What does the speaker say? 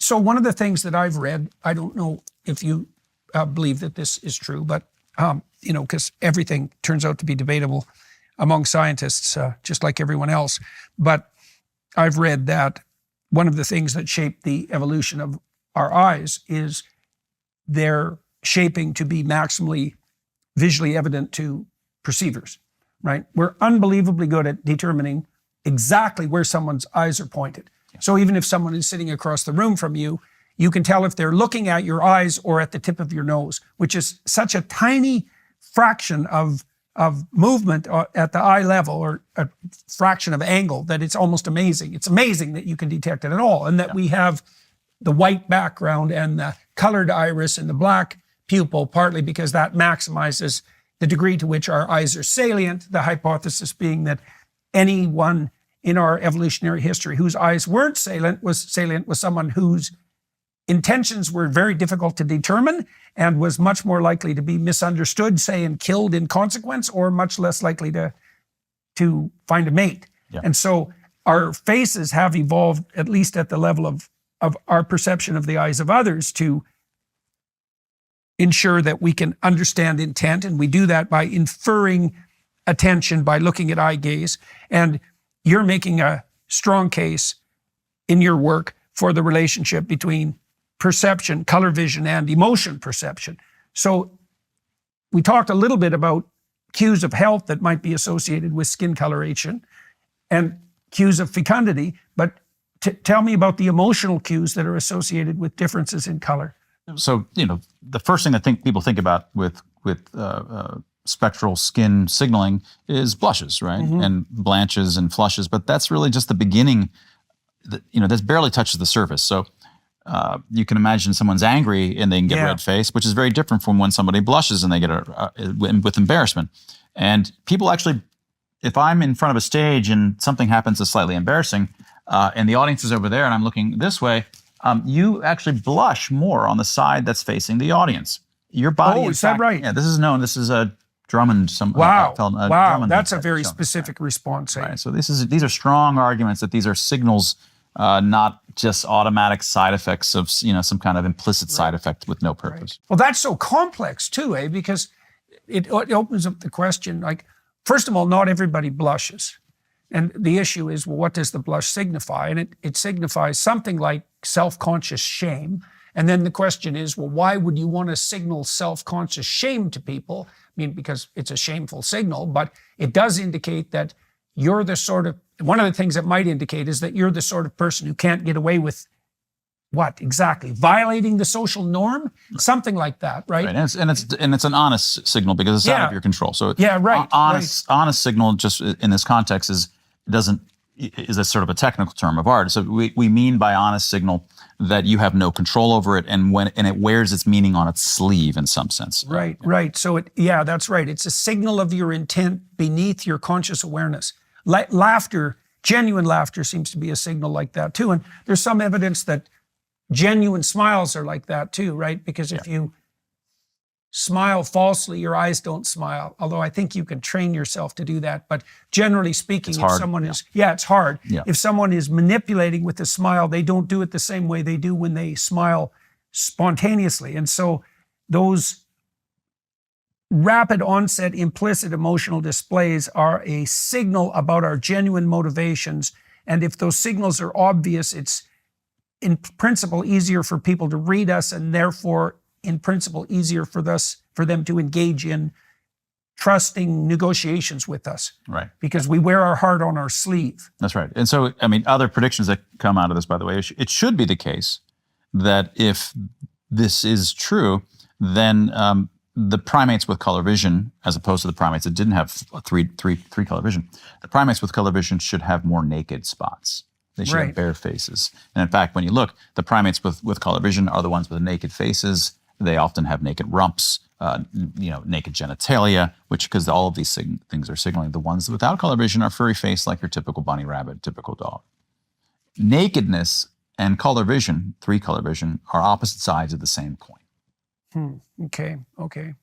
So one of the things that I've read, I don't know if you believe that this is true, but because everything turns out to be debatable among scientists, just like everyone else. But I've read that one of the things that shaped the evolution of our eyes is their shaping to be maximally visually evident to perceivers, right? We're unbelievably good at determining exactly where someone's eyes are pointed. So even if someone is sitting across the room from you, you can tell if they're looking at your eyes or at the tip of your nose, which is such a tiny fraction of movement at the eye level, or a fraction of angle, that it's almost amazing. It's amazing that you can detect it at all, and that we have the white background and the colored iris and the black pupil, partly because that maximizes the degree to which our eyes are salient, the hypothesis being that anyone in our evolutionary history whose eyes weren't salient was someone whose intentions were very difficult to determine and was much more likely to be misunderstood, say, and killed in consequence, or much less likely to find a mate. Yeah. And so our faces have evolved, at least at the level of our perception of the eyes of others, to ensure that we can understand intent. And we do that by inferring attention by looking at eye gaze. And you're making a strong case in your work for the relationship between perception, color vision, and emotion perception. So we talked a little bit about cues of health that might be associated with skin coloration and cues of fecundity, but tell me about the emotional cues that are associated with differences in color. So, the first thing I think people think about with spectral skin signaling is blushes, right? Mm-hmm. And blanches and flushes, but that's really just the beginning. That barely touches the surface. So you can imagine someone's angry and they can get red face, which is very different from when somebody blushes and they get with embarrassment. And people actually, if I'm in front of a stage and something happens that's slightly embarrassing, and the audience is over there and I'm looking this way, you actually blush more on the side that's facing the audience. Your body, is that right? Yeah, this is known. This is a Drummond. Wow, Drummond, that's a very specific response. Right. So these are strong arguments that these are signals, not just automatic side effects of some kind of implicit side effect with no purpose. Right. Well, that's so complex too, because it opens up the question. Like, first of all, not everybody blushes. And the issue is, well, what does the blush signify? And it signifies something like self-conscious shame. And then the question is, well, why would you want to signal self-conscious shame to people? I mean, because it's a shameful signal, but it does indicate that you're the sort of, one of the things that might indicate is that you're the sort of person who can't get away with what exactly? Violating the social norm? Right. Something like that, right? Right. And it's an honest signal because it's out of your control. So honest signal, just in this context, is a sort of a technical term of art. So we mean by honest signal that you have no control over it, and it wears its meaning on its sleeve in some sense. Right, right. So that's right. It's a signal of your intent beneath your conscious awareness. Laughter, genuine laughter, seems to be a signal like that too. And there's some evidence that genuine smiles are like that too, right? Because if you smile falsely, your eyes don't smile. Although I think you can train yourself to do that. But generally speaking, it's hard. If someone is, it's hard. Yeah. If someone is manipulating with a smile, they don't do it the same way they do when they smile spontaneously. And so those rapid onset implicit emotional displays are a signal about our genuine motivations. And if those signals are obvious, it's in principle easier for people to read us, and therefore in principle easier for them to engage in trusting negotiations with us. Right. Because we wear our heart on our sleeve. That's right. And so, other predictions that come out of this, by the way, it should be the case that if this is true, then the primates with color vision, as opposed to the primates that didn't have three color vision, the primates with color vision should have more naked spots. They should have bare faces. And in fact, when you look, the primates with color vision are the ones with naked faces. They often have naked rumps, naked genitalia, because all of these things are signaling. The ones without color vision are furry face, like your typical bunny rabbit, typical dog. Nakedness and color vision, three color vision, are opposite sides of the same coin. Okay.